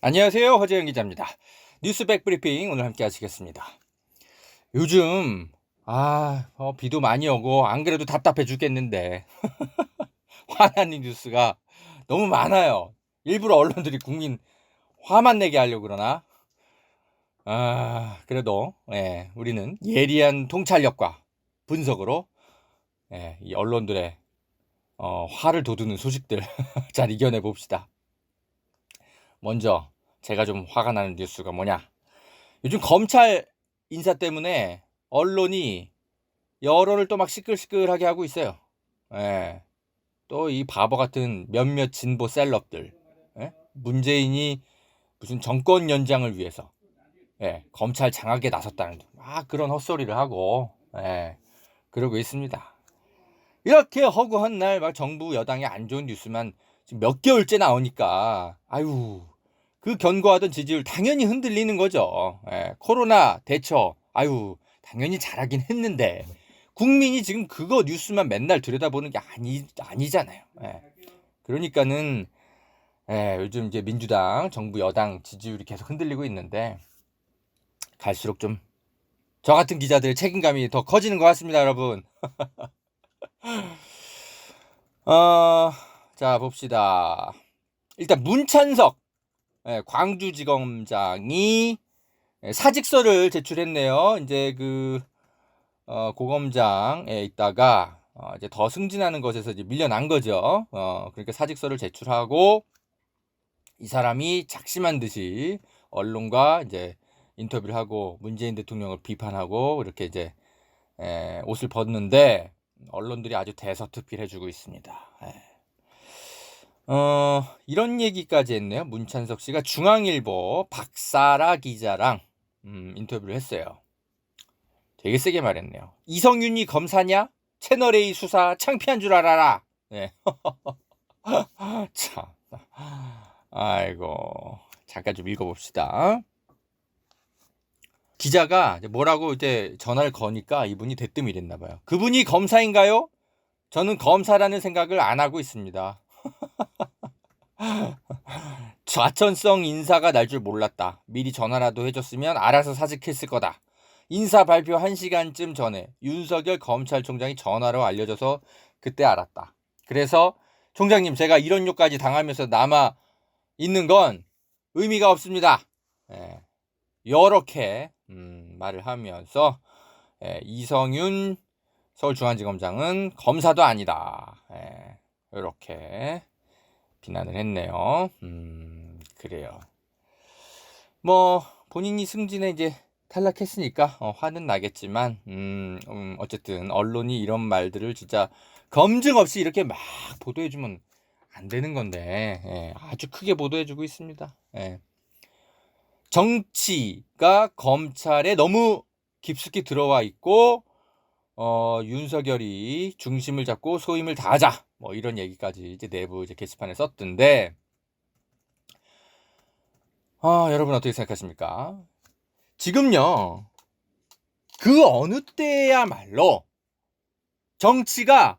안녕하세요. 허재영 기자입니다. 뉴스백 브리핑 오늘 함께 하시겠습니다. 요즘 비도 많이 오고 안 그래도 답답해 죽겠는데 화나는 뉴스가 너무 많아요. 일부러 언론들이 국민 화만 내게 하려고 그러나 그래도 우리는 예리한 통찰력과 분석으로 이 언론들의 화를 돋우는 소식들 잘 이겨내 봅시다. 먼저 제가 좀 화가 나는 뉴스가 뭐냐? 요즘 검찰 인사 때문에 언론이 여론을 또 막 시끌시끌하게 하고 있어요. 또 이 바보 같은 몇몇 진보 셀럽들, 문재인이 무슨 정권 연장을 위해서 검찰 장악에 나섰다는 그런 헛소리를 하고 그러고 있습니다. 이렇게 허구한 날 막 정부 여당의 안 좋은 뉴스만 지금 몇 개월째 나오니까 그 견고하던 지지율 당연히 흔들리는 거죠. 코로나 대처 당연히 잘하긴 했는데 국민이 지금 그거 뉴스만 맨날 들여다보는 게 아니잖아요. 그러니까는 요즘 이제 민주당 정부 여당 지지율이 계속 흔들리고 있는데 갈수록 좀 저 같은 기자들의 책임감이 더 커지는 것 같습니다, 여러분. 자 봅시다. 일단 문찬석 광주지검장이 사직서를 제출했네요. 이제 고검장에 있다가 이제 더 승진하는 것에서 이제 밀려난 거죠. 그러니까 사직서를 제출하고 이 사람이 작심한 듯이 언론과 이제 인터뷰를 하고 문재인 대통령을 비판하고 이렇게 이제 옷을 벗는데 언론들이 아주 대서특필해주고 있습니다. 이런 얘기까지 했네요. 문찬석 씨가 중앙일보 박사라 기자랑 인터뷰를 했어요. 되게 세게 말했네요. 이성윤이 검사냐? 채널A 수사 창피한 줄 알아라. 참. 아이고. 잠깐 좀 읽어봅시다. 기자가 뭐라고 이제 전화를 거니까 이분이 대뜸 이랬나 봐요. 그분이 검사인가요? 저는 검사라는 생각을 안 하고 있습니다. 좌천성 인사가 날 줄 몰랐다. 미리 전화라도 해줬으면 알아서 사직했을 거다. 인사 발표 1시간쯤 전에 윤석열 검찰총장이 전화로 알려줘서 그때 알았다. 그래서 총장님 제가 이런 욕까지 당하면서 남아 있는 건 의미가 없습니다. 이렇게 말을 하면서 이성윤 서울중앙지검장은 검사도 아니다. 이렇게 비난을 했네요. 그래요. 뭐 본인이 승진에 이제 탈락했으니까 화는 나겠지만 어쨌든 언론이 이런 말들을 진짜 검증 없이 이렇게 막 보도해주면 안 되는 건데 아주 크게 보도해주고 있습니다. 정치가 검찰에 너무 깊숙이 들어와 있고 윤석열이 중심을 잡고 소임을 다하자 뭐 이런 얘기까지 이제 내부 이제 게시판에 썼던데 여러분 어떻게 생각하십니까? 지금요 그 어느 때야말로 정치가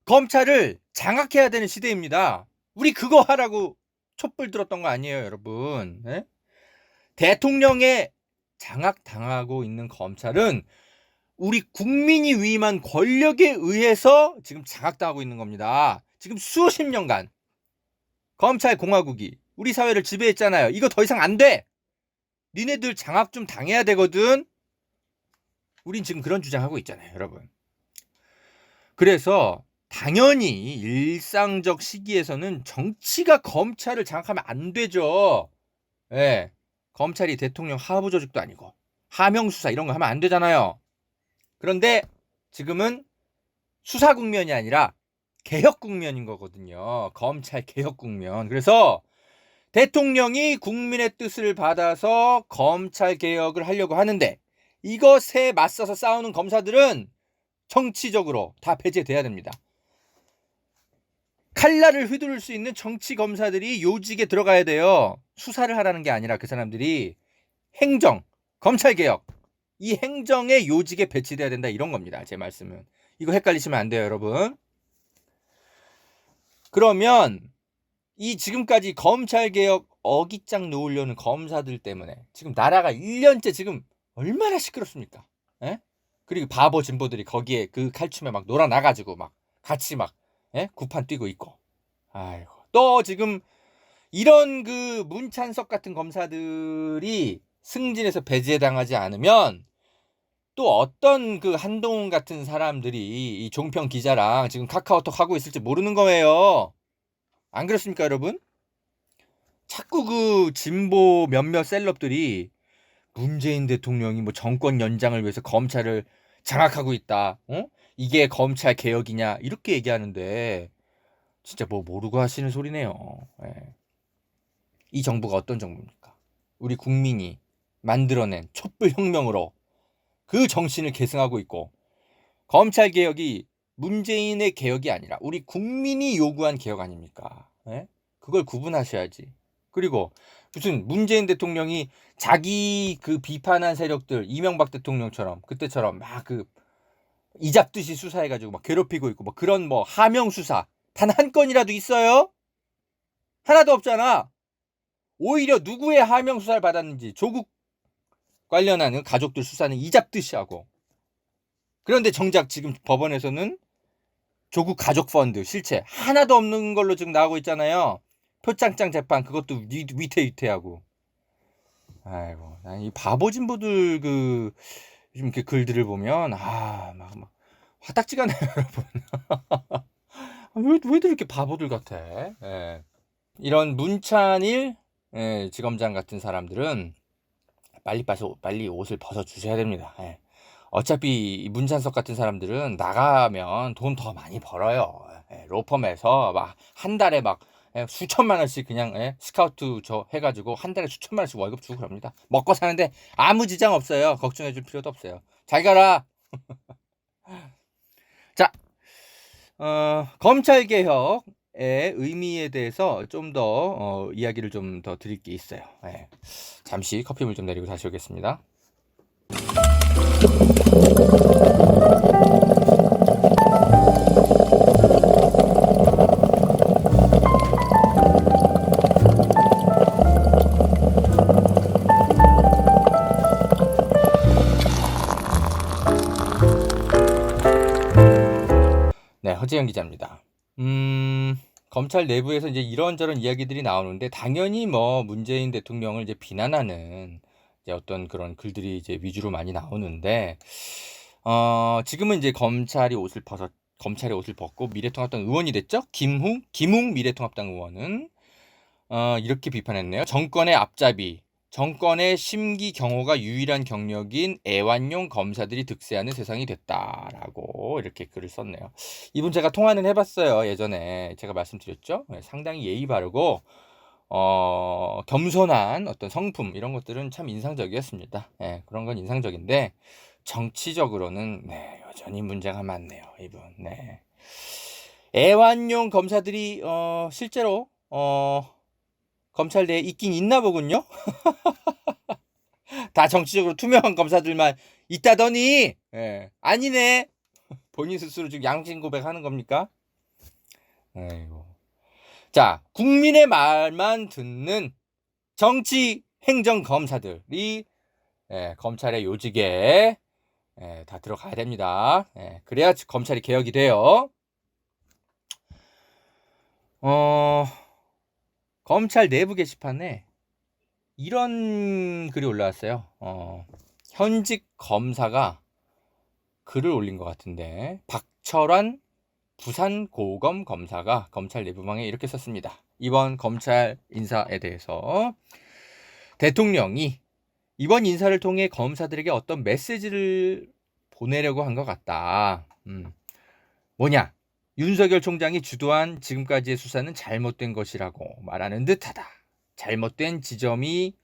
검찰을 장악해야 되는 시대입니다. 우리 그거 하라고 촛불 들었던 거 아니에요, 여러분? 대통령에 장악당하고 있는 검찰은 우리 국민이 위임한 권력에 의해서 지금 장악당하고 있는 겁니다. 지금 수십 년간 검찰 공화국이 우리 사회를 지배했잖아요. 이거 더 이상 안 돼. 니네들 장악 좀 당해야 되거든. 우린 지금 그런 주장하고 있잖아요, 여러분. 그래서 당연히 일상적 시기에서는 정치가 검찰을 장악하면 안 되죠. 검찰이 대통령 하부 조직도 아니고 하명 수사 이런 거 하면 안 되잖아요. 그런데 지금은 수사 국면이 아니라 개혁 국면인 거거든요. 검찰 개혁 국면. 그래서 대통령이 국민의 뜻을 받아서 검찰 개혁을 하려고 하는데 이것에 맞서서 싸우는 검사들은 정치적으로 다 배제돼야 됩니다. 칼날을 휘두를 수 있는 정치 검사들이 요직에 들어가야 돼요. 수사를 하라는 게 아니라 그 사람들이 행정, 검찰개혁 이 행정의 요직에 배치돼야 된다 이런 겁니다. 제 말씀은. 이거 헷갈리시면 안 돼요, 여러분. 그러면 이 지금까지 검찰개혁 어깃장 놓으려는 검사들 때문에 지금 나라가 1년째 지금 얼마나 시끄럽습니까? 예? 그리고 바보 진보들이 거기에 그 칼춤에 막 놀아나가지고 막 같이 막 구판 뛰고 있고. 아이고. 또 지금 이런 그 문찬석 같은 검사들이 승진해서 배제당하지 않으면 또 어떤 그 한동훈 같은 사람들이 이 종편 기자랑 지금 카카오톡 하고 있을지 모르는 거예요. 안 그렇습니까, 여러분? 자꾸 그 진보 몇몇 셀럽들이 문재인 대통령이 뭐 정권 연장을 위해서 검찰을 장악하고 있다. 이게 검찰 개혁이냐 이렇게 얘기하는데 진짜 뭐 모르고 하시는 소리네요. 예. 이 정부가 어떤 정부입니까? 우리 국민이 만들어낸 촛불혁명으로 그 정신을 계승하고 있고 검찰 개혁이 문재인의 개혁이 아니라 우리 국민이 요구한 개혁 아닙니까? 예? 그걸 구분하셔야지. 그리고 무슨 문재인 대통령이 자기 그 비판한 세력들 이명박 대통령처럼 그때처럼 막 그 이잡듯이 수사해가지고 막 괴롭히고 있고 뭐 그런 뭐 하명 수사 단 한 건이라도 있어요? 하나도 없잖아. 오히려 누구의 하명 수사를 받았는지 조국 관련한 가족들 수사는 이잡듯이 하고. 그런데 정작 지금 법원에서는 조국 가족 펀드 실체 하나도 없는 걸로 지금 나오고 있잖아요. 표창장 재판 그것도 위태위태하고. 아이고, 난 이 바보 진보들 그 요즘 이렇게 글들을 보면 막 화딱지가 나요, 여러분. 왜들 이렇게 바보들 같아? 예. 이런 문찬일 지검장 같은 사람들은 빨리 옷을 벗어 주셔야 됩니다. 예. 어차피 문찬석 같은 사람들은 나가면 돈 더 많이 벌어요. 예. 로펌에서 막 한 달에 막 수천만 원씩 그냥 스카우트 저 해가지고 한 달에 수천만 원씩 월급 주고 그럽니다. 먹고 사는데 아무 지장 없어요. 걱정해 줄 필요도 없어요. 잘 가라. 자, 검찰 개혁의 의미에 대해서 좀 더 이야기를 좀 더 드릴 게 있어요. 예. 잠시 커피물 좀 내리고 다시 오겠습니다. 네, 허재영 기자입니다. 검찰 내부에서 이제 이런저런 이야기들이 나오는데 당연히 뭐 문재인 대통령을 이제 비난하는 이제 어떤 그런 글들이 이제 위주로 많이 나오는데 지금은 이제 검찰이 옷을 벗고 미래통합당 의원이 됐죠? 김웅 미래통합당 의원은 이렇게 비판했네요. 정권의 앞잡이, 정권의 심기 경호가 유일한 경력인 애완용 검사들이 득세하는 세상이 됐다라고 이렇게 글을 썼네요. 이분 제가 통화는 해봤어요. 예전에 제가 말씀드렸죠. 상당히 예의 바르고 겸손한 어떤 성품 이런 것들은 참 인상적이었습니다. 그런 건 인상적인데 정치적으로는 여전히 문제가 많네요. 이분. 애완용 검사들이 실제로 검찰 내에 있긴 있나 보군요. 다 정치적으로 투명한 검사들만 있다더니 아니네. 본인 스스로 지금 양심 고백하는 겁니까? 아이고. 자, 국민의 말만 듣는 정치 행정 검사들이 검찰의 요직에 다 들어가야 됩니다. 그래야 검찰이 개혁이 돼요. 검찰 내부 게시판에 이런 글이 올라왔어요. 현직 검사가 글을 올린 것 같은데 박철환 부산고검 검사가 검찰 내부망에 이렇게 썼습니다. 이번 검찰 인사에 대해서 대통령이 이번 인사를 통해 검사들에게 어떤 메시지를 보내려고 한 것 같다. 뭐냐? 윤석열 총장이 주도한 지금까지의 수사는 잘못된 것이라고 말하는 듯하다. 잘못된 지점이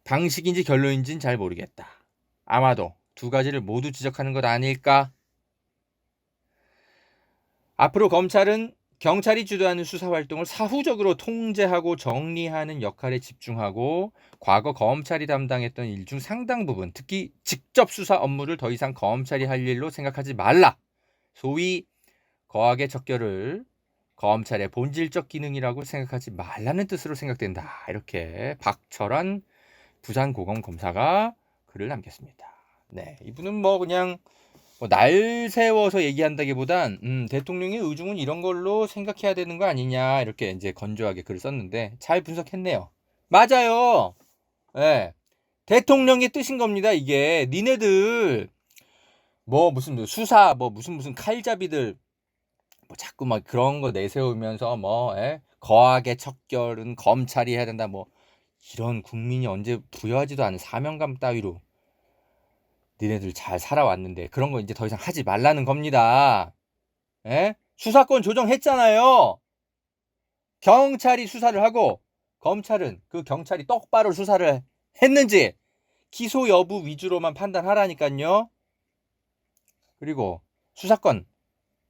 방식인지 결론인지는 잘 모르겠다. 아마도 두 가지를 모두 지적하는 것 아닐까? 앞으로 검찰은 경찰이 주도하는 수사활동을 사후적으로 통제하고 정리하는 역할에 집중하고 과거 검찰이 담당했던 일 중 상당 부분, 특히 직접 수사 업무를 더 이상 검찰이 할 일로 생각하지 말라. 소위 거악의 척결을 검찰의 본질적 기능이라고 생각하지 말라는 뜻으로 생각된다. 이렇게 박철환 부산고검검사가 글을 남겼습니다. 네, 이분은 뭐 그냥 날 세워서 얘기한다기보단 대통령의 의중은 이런 걸로 생각해야 되는 거 아니냐 이렇게 이제 건조하게 글을 썼는데 잘 분석했네요. 맞아요. 네. 대통령의 뜻인 겁니다. 이게 니네들 뭐 무슨 수사 뭐 무슨 칼잡이들 뭐 자꾸 막 그런 거 내세우면서 뭐 거하게 척결은 검찰이 해야 된다 뭐 이런 국민이 언제 부여하지도 않은 사명감 따위로 니네들 잘 살아왔는데 그런 거 이제 더 이상 하지 말라는 겁니다. 수사권 조정했잖아요. 경찰이 수사를 하고 검찰은 그 경찰이 똑바로 수사를 했는지 기소 여부 위주로만 판단하라니까요. 그리고 수사권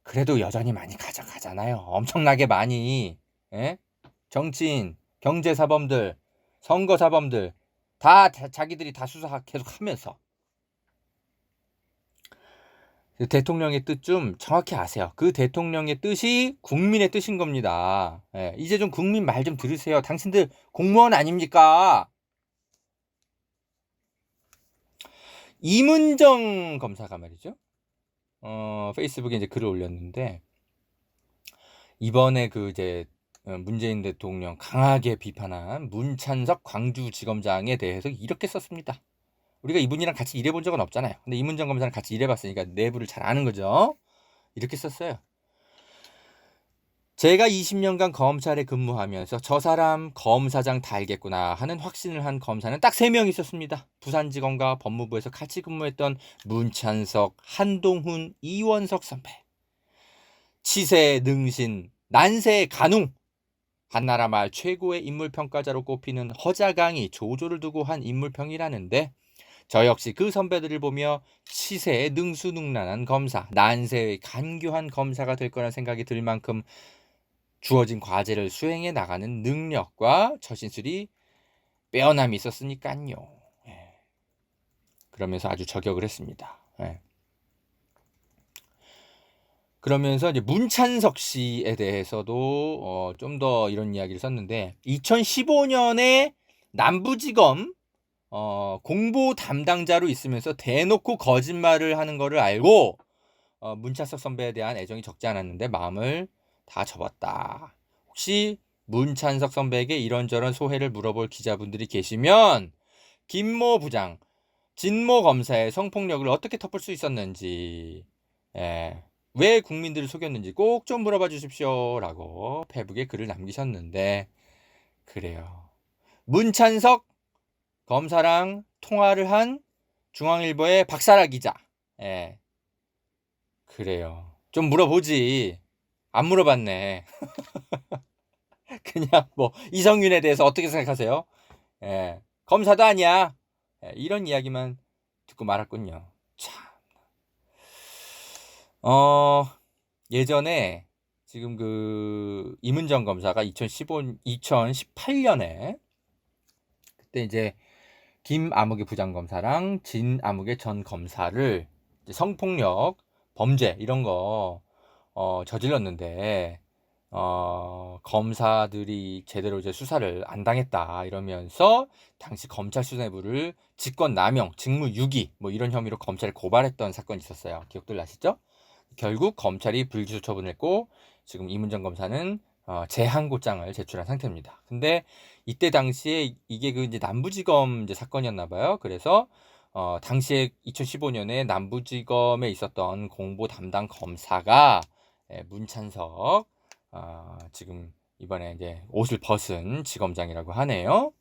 그래도 여전히 많이 가져가잖아요. 엄청나게 많이. 정치인, 경제사범들, 선거사범들 다 자기들이 다 수사 계속 하면서 대통령의 뜻 좀 정확히 아세요. 그 대통령의 뜻이 국민의 뜻인 겁니다. 이제 좀 국민 말 좀 들으세요. 당신들 공무원 아닙니까? 이문정 검사가 말이죠. 페이스북에 이제 글을 올렸는데 이번에 그 이제 문재인 대통령 강하게 비판한 문찬석 광주지검장에 대해서 이렇게 썼습니다. 우리가 이분이랑 같이 일해본 적은 없잖아요. 근데 이문정 검사랑 같이 일해봤으니까 내부를 잘 아는 거죠. 이렇게 썼어요. 제가 20년간 검찰에 근무하면서 저 사람 검사장 달겠구나 하는 확신을 한 검사는 딱 3명 있었습니다. 부산지검과 법무부에서 같이 근무했던 문찬석, 한동훈, 이원석 선배. 치세 능신, 난세 간웅. 한나라 말 최고의 인물평가자로 꼽히는 허자강이 조조를 두고 한 인물평이라는데 저 역시 그 선배들을 보며 치세의 능수능란한 검사, 난세의 간교한 검사가 될 거란 생각이 들 만큼 주어진 과제를 수행해 나가는 능력과 처신술이 빼어남이 있었으니까요. 그러면서 아주 저격을 했습니다. 그러면서 이제 문찬석 씨에 대해서도 좀 더 이런 이야기를 썼는데 2015년에 남부지검 공보 담당자로 있으면서 대놓고 거짓말을 하는 거를 알고 문찬석 선배에 대한 애정이 적지 않았는데 마음을 다 접었다. 혹시 문찬석 선배에게 이런저런 소회를 물어볼 기자분들이 계시면 김모 부장, 진모 검사의 성폭력을 어떻게 덮을 수 있었는지 왜 국민들을 속였는지 꼭 좀 물어봐 주십시오 라고 페북에 글을 남기셨는데 그래요. 문찬석 검사랑 통화를 한 중앙일보의 박사라 기자. 그래요. 좀 물어보지. 안 물어봤네. 그냥 뭐 이성윤에 대해서 어떻게 생각하세요? 검사도 아니야. 이런 이야기만 듣고 말았군요. 참. 예전에 지금 그 이문정 검사가 2018년에 그때 이제 김아무개 부장검사랑 진아무개 전 검사를 이제 성폭력 범죄 이런 거 저질렀는데 검사들이 제대로 이제 수사를 안 당했다 이러면서 당시 검찰 수뇌부를 직권남용, 직무유기 뭐 이런 혐의로 검찰에 고발했던 사건이 있었어요. 기억들 나시죠? 결국 검찰이 불기소 처분했고 지금 이문정 검사는 재항고장을 제출한 상태입니다. 근데 이때 당시에 이게 그 이제 남부지검 이제 사건이었나 봐요. 그래서 당시에 2015년에 남부지검에 있었던 공보 담당 검사가 문찬석 지금 이번에 이제 옷을 벗은 지검장이라고 하네요.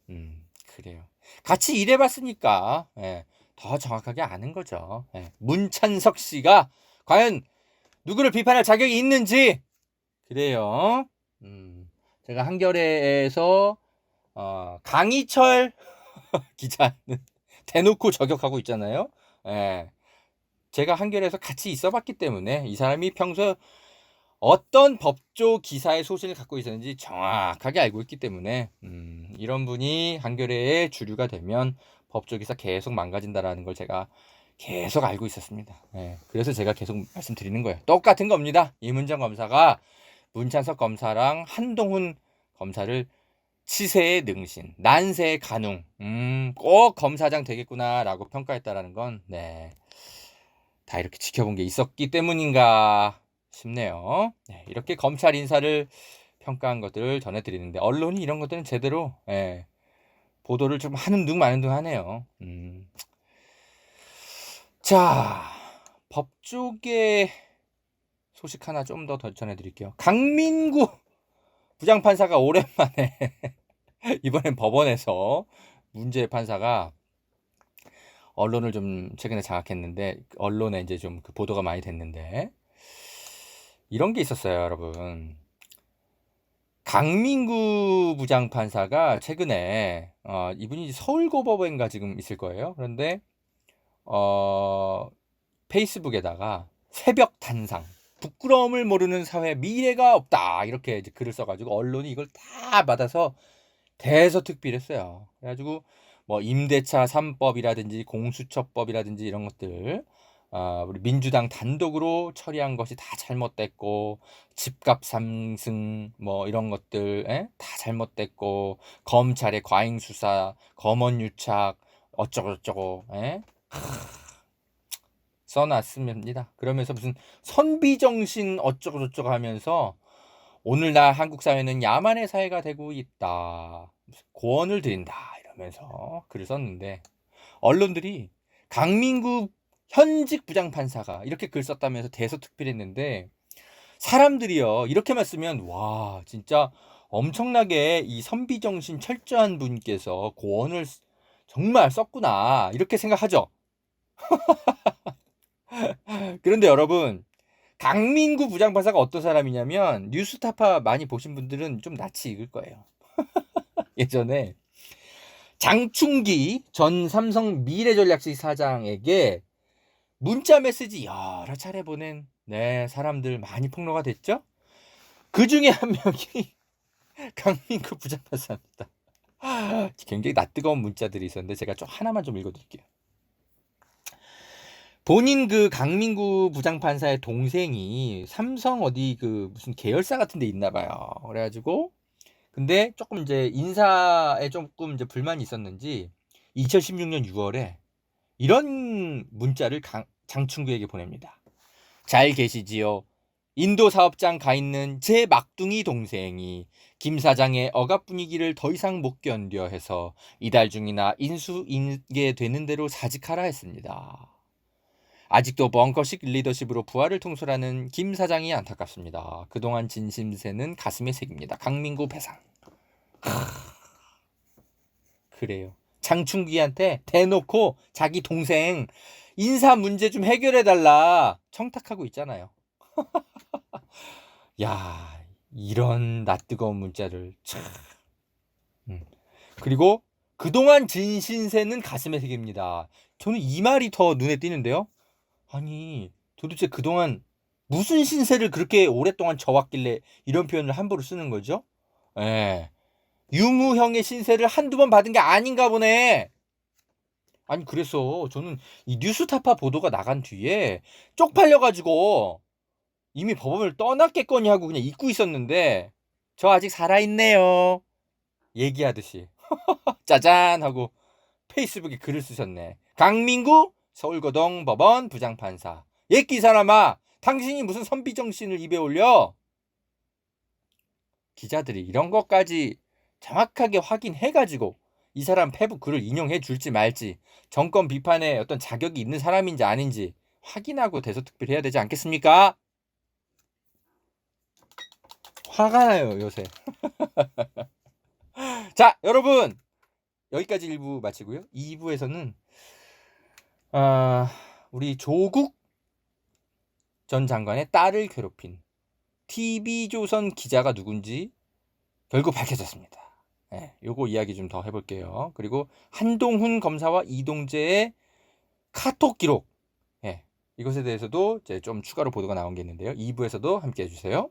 그래요. 같이 일해봤으니까 더 정확하게 아는 거죠. 문찬석 씨가 과연 누구를 비판할 자격이 있는지 그래요. 제가 한겨레에서 강희철 기자는 대놓고 저격하고 있잖아요. 제가 한겨레에서 같이 있어봤기 때문에 이 사람이 평소 어떤 법조 기사의 소신을 갖고 있었는지 정확하게 알고 있기 때문에 이런 분이 한겨레의 주류가 되면 법조 기사 계속 망가진다라는 걸 제가 계속 알고 있었습니다. 그래서 제가 계속 말씀드리는 거예요. 똑같은 겁니다. 이문정 검사가 문찬석 검사랑 한동훈 검사를 치세의 능신, 난세의 간웅, 꼭 검사장 되겠구나라고 평가했다라는 건, 네, 다 이렇게 지켜본 게 있었기 때문인가 싶네요. 네, 이렇게 검찰 인사를 평가한 것들을 전해드리는데, 언론이 이런 것들은 제대로, 예, 보도를 좀 하는 둥 마는 둥 하네요. 자, 법조계 소식 하나 좀 더 전해드릴게요. 강민구 부장판사가 오랜만에 이번엔 법원에서 문제 판사가 언론을 좀 최근에 장악했는데, 언론에 이제 좀 그 보도가 많이 됐는데, 이런 게 있었어요, 여러분. 강민구 부장판사가 최근에 이분이 서울고법원가 지금 있을 거예요. 그런데 페이스북에다가 새벽 단상, 부끄러움을 모르는 사회, 미래가 없다, 이렇게 이제 글을 써가지고 언론이 이걸 다 받아서 대서특필 했어요. 그래가지고 뭐 임대차 3법이라든지 공수처법이라든지 이런 것들, 우리 민주당 단독으로 처리한 것이 다 잘못됐고, 집값 상승 뭐 이런 것들 다 잘못됐고, 검찰의 과잉 수사, 검언 유착 어쩌고 저쩌고 써놨습니다. 그러면서 무슨 선비정신 어쩌고 저쩌고 하면서 오늘날 한국 사회는 야만의 사회가 되고 있다, 고언을 드린다, 이러면서 글을 썼는데, 언론들이 강민구 현직 부장판사가 이렇게 글 썼다면서 대서특필했는데, 사람들이요 이렇게만 쓰면 와 진짜 엄청나게 이 선비정신 철저한 분께서 고언을 정말 썼구나 이렇게 생각하죠. 그런데 여러분, 강민구 부장판사가 어떤 사람이냐면, 뉴스타파 많이 보신 분들은 좀 낯이 익을 거예요. 예전에 장충기 전 삼성 미래전략실 사장에게 문자 메시지 여러 차례 보낸 사람들 많이 폭로가 됐죠. 그 중에 한 명이 강민구 부장판사입니다. 굉장히 낯뜨거운 문자들이 있었는데 제가 좀 하나만 좀 읽어드릴게요. 본인 그 강민구 부장판사의 동생이 삼성 어디 그 무슨 계열사 같은 데 있나 봐요. 그래가지고 근데 조금 이제 인사에 조금 이제 불만이 있었는지 2016년 6월에 이런 문자를 장충구에게 보냅니다. 잘 계시지요? 인도 사업장 가 있는 제 막둥이 동생이 김 사장의 억압 분위기를 더 이상 못 견뎌 해서 이달 중이나 인수인계 되는 대로 사직하라 했습니다. 아직도 벙커식 리더십으로 부하를 통솔하는 김 사장이 안타깝습니다. 그동안 진심새는 가슴에 새깁니다. 강민구 배상. 그래요. 장충기한테 대놓고 자기 동생 인사 문제 좀 해결해달라 청탁하고 있잖아요. 야, 이런 낯뜨거운 문자를 참. 그리고 그동안 진신새는 가슴에 새깁니다. 저는 이 말이 더 눈에 띄는데요. 아니 도대체 그동안 무슨 신세를 그렇게 오랫동안 져왔길래 이런 표현을 함부로 쓰는 거죠? 예. 유무형의 신세를 한두 번 받은 게 아닌가 보네. 아니 그래서 저는 이 뉴스타파 보도가 나간 뒤에 쪽팔려가지고 이미 법원을 떠났겠거니 하고 그냥 잊고 있었는데, 저 아직 살아있네요 얘기하듯이 짜잔 하고 페이스북에 글을 쓰셨네. 강민구 서울고동 법원 부장판사. 예끼 사람아, 당신이 무슨 선비정신을 입에 올려? 기자들이 이런 것까지 정확하게 확인해가지고 이 사람 페북 글을 인용해 줄지 말지, 정권 비판에 어떤 자격이 있는 사람인지 아닌지 확인하고 대서특필해야 되지 않겠습니까? 화가 나요 요새. 자 여러분, 여기까지 1부 마치고요. 2부에서는 우리 조국 전 장관의 딸을 괴롭힌 TV조선 기자가 누군지 결국 밝혀졌습니다. 요거 이야기 좀 더 해볼게요. 그리고 한동훈 검사와 이동재의 카톡 기록, 이것에 대해서도 이제 좀 추가로 보도가 나온 게 있는데요. 2부에서도 함께 해주세요.